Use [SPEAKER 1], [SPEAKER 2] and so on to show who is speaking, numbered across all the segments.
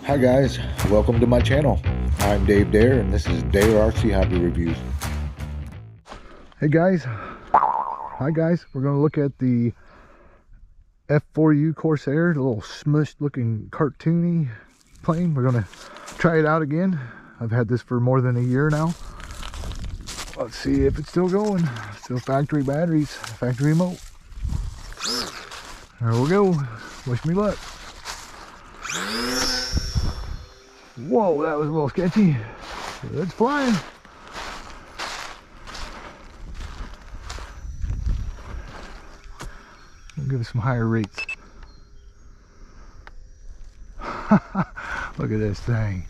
[SPEAKER 1] Hi guys, welcome to my channel. I'm Dave Dare and this is Dare RC Hobby Reviews.
[SPEAKER 2] Hey guys, hi guys, we're going to look at the F4U Corsair, the little smushed looking cartoony plane. We're going to try it out again. I've had this for more than a year now. Let's see if it's still going. Still factory batteries, factory remote. There we go. Wish me luck. Whoa, that was a little sketchy. It's flying. We'll give it some higher rates. Look at this thing.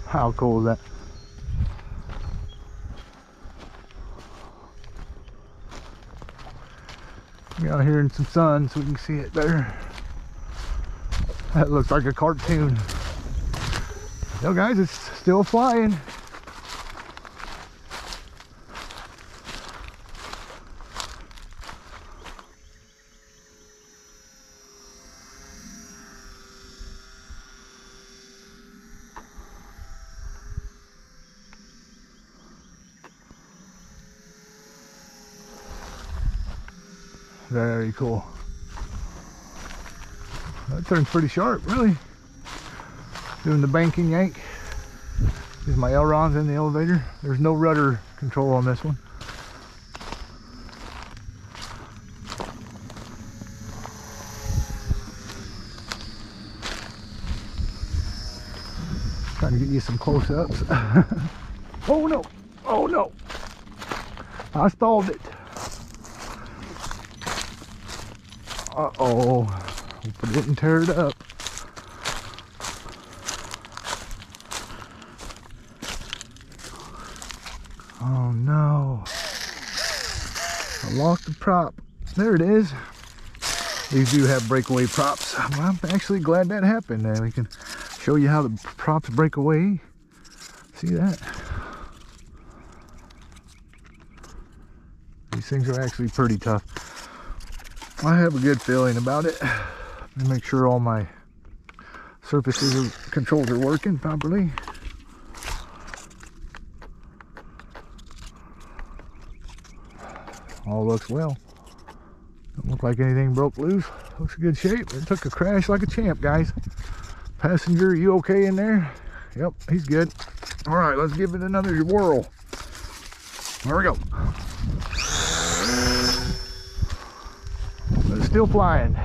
[SPEAKER 2] How cool is that? Get out here in some sun so we can see it better. That looks like a cartoon. No guys, it's still flying. Very cool. That turns pretty sharp, really. Doing the banking yank. There's my ailerons in the elevator. There's no rudder control on this one. Trying to get you some close-ups. Oh no! Oh no! I stalled it. Uh-oh. Hope I didn't tear it up. Oh no. I lost the prop. There it is. These do have breakaway props. Well, I'm actually glad that happened. We can show you how the props break away. See that? These things are actually pretty tough. I have a good feeling about it. Make sure all my surfaces controls are working properly. All looks well. Don't look like anything broke loose. Looks in good shape. It took a crash like a champ, guys. Passenger, you okay in there? Yep, he's good. All right, let's give it another whirl. There we go. But it's still flying.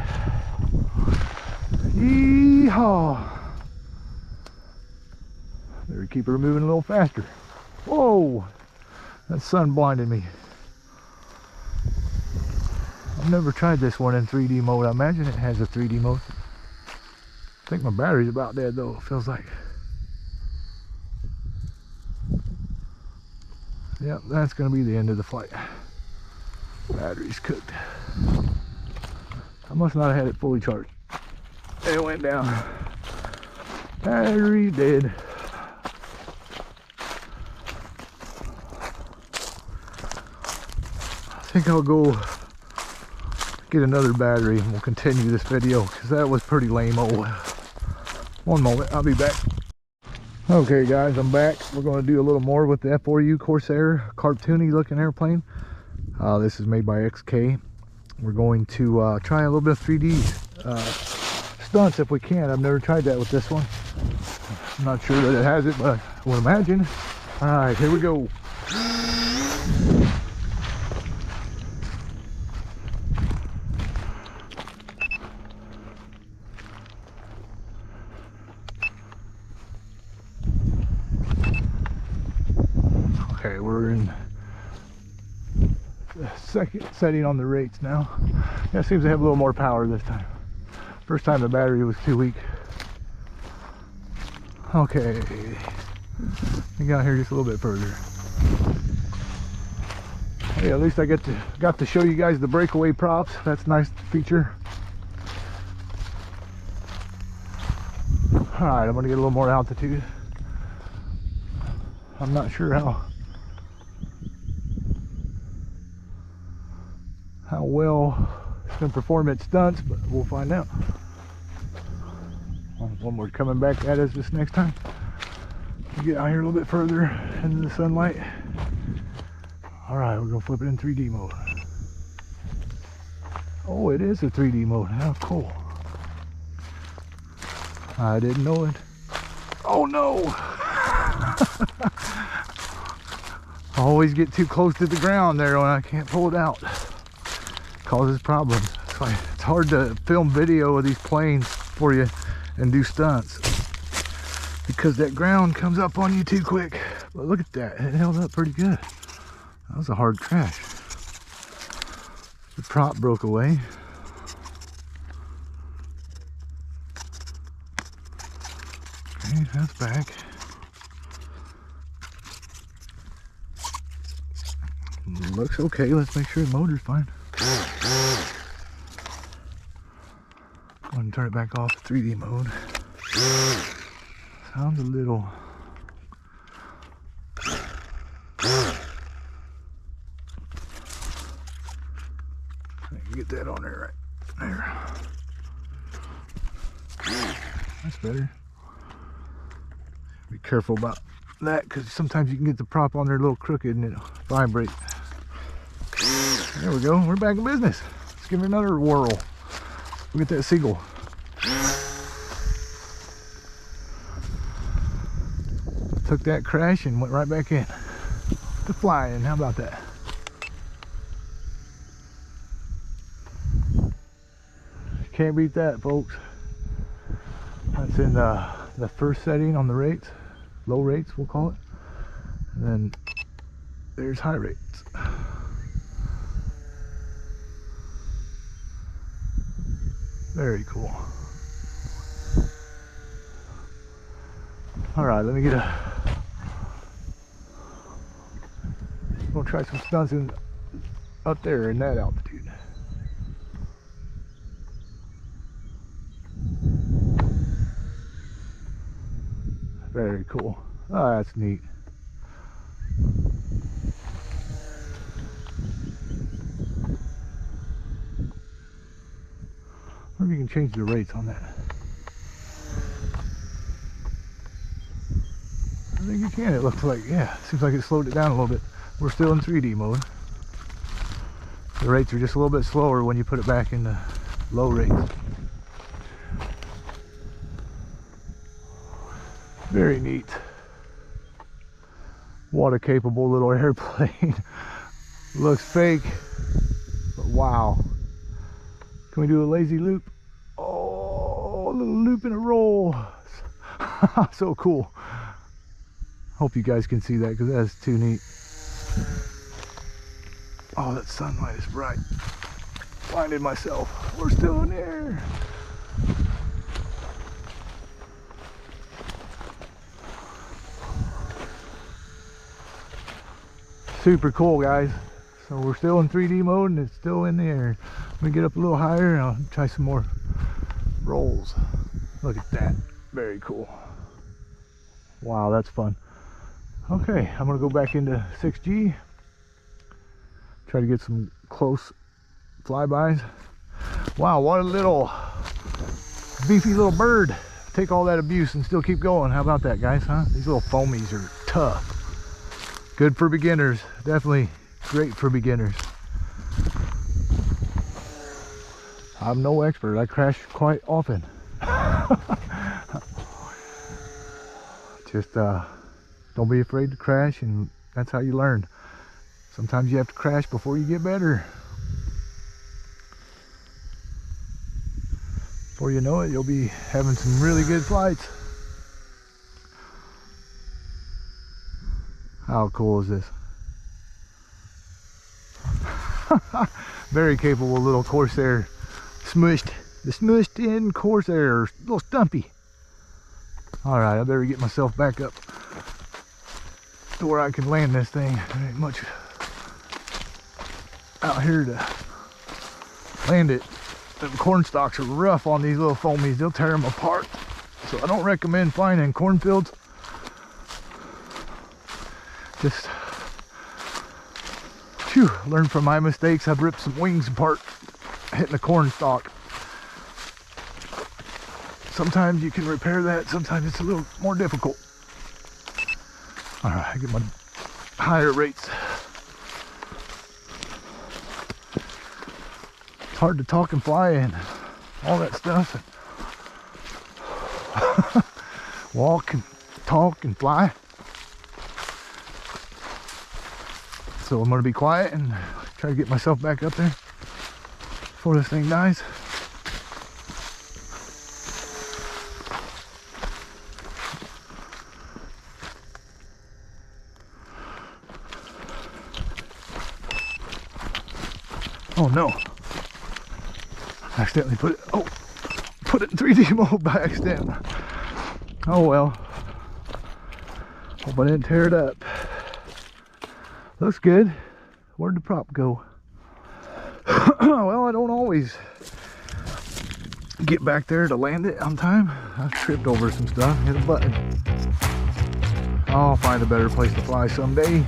[SPEAKER 2] Yeehaw! Better keep her moving a little faster. Whoa! That sun blinded me. I've never tried this one in 3D mode. I imagine it has a 3D mode. I think my battery's about dead though, it feels like. Yep, that's gonna be the end of the flight. Battery's cooked. I must not have had it fully charged. It went down. Battery dead. I think I'll go get another battery and we'll continue this video because that was pretty lame-o. One moment, I'll be back. Okay guys, I'm back. We're going to do a little more with the F4U Corsair cartoony looking airplane. This is made by XK. We're going to try a little bit of 3D stunts if we can. I've never tried that with this one. I'm not sure that it has it, but I would imagine. All right, here we go. Okay, we're in the second setting on the rates now. Yeah, it seems to have a little more power this time. First time the battery was too weak. Okay, we got here just a little bit further. Hey, at least I got to show you guys the breakaway props. That's a nice feature. All right, I'm gonna get a little more altitude. I'm not sure how well it's going to perform its stunts, but we'll find out. when we're coming back at us this next time. Get out here a little bit further into the sunlight. All right, we're gonna flip it in 3D mode. Oh, it is a 3D mode. How cool. I didn't know it. Oh no! I always get too close to the ground there when I can't pull it out. Causes problems. It's hard to film video of these planes for you and do stunts because that ground comes up on you too quick. But look at that, it held up pretty good. That was a hard crash. The prop broke away. Okay, that's back. Looks okay. Let's make sure the motor's fine. Go ahead and turn it back off to 3D mode. Sounds a little. Get that on there right there. That's better. Be careful about that because sometimes you can get the prop on there a little crooked and it'll vibrate. There we go. We're back in business. Let's give it another whirl. Look at that seagull. Took that crash and went right back in to flying. How about that? Can't beat that, folks. That's in the first setting on the rates, low rates we'll call it, and then there's high rates. Very cool. All right, let me get a. We'll try some stunts in up there in that altitude. Very cool. Oh, that's neat. I wonder if you can change the rates on that. I think you can. It looks like, yeah, seems like it slowed it down a little bit. We're still in 3D mode. The rates are just a little bit slower when you put it back in the low rates. Very neat. Water capable little airplane. Looks fake, but wow. Can we do a lazy loop? Oh, a little loop and a roll. So cool. Hope you guys can see that because that's too neat. Oh, that sunlight is bright. Blinded myself. We're still in the air. Super cool, guys. So we're still in 3D mode and it's still in the air. Let me get up a little higher and I'll try some more rolls. Look at that. Very cool. Wow, that's fun. Okay, I'm gonna go back into 6G. Try to get some close flybys. Wow, what a little beefy little bird. Take all that abuse and still keep going. How about that, guys, huh? These little foamies are tough. Good for beginners. Definitely great for beginners. I'm no expert. I crash quite often. Just don't be afraid to crash, and that's how you learn. Sometimes you have to crash before you get better. Before you know it, you'll be having some really good flights. How cool is this? Very capable little Corsair. Smushed. The smushed in Corsair. Little stumpy. Alright, I better get myself back up to where I can land this thing. There ain't much out here to land it. The corn stalks are rough on these little foamies. They'll tear them apart. So I don't recommend flying in cornfields. Just learn from my mistakes. I've ripped some wings apart hitting a corn stalk. sometimes you can repair that, sometimes it's a little more difficult. All right, I get my higher rates. It's hard to talk and fly and all that stuff. Walk and talk and fly. So I'm gonna be quiet and try to get myself back up there before this thing dies. Oh no. I accidentally put it in 3D mode by accident. Oh well. Hope I didn't tear it up. Looks good. Where'd the prop go? Well, I don't always get back there to land it on time. I tripped over some stuff, hit a button. I'll find a better place to fly someday.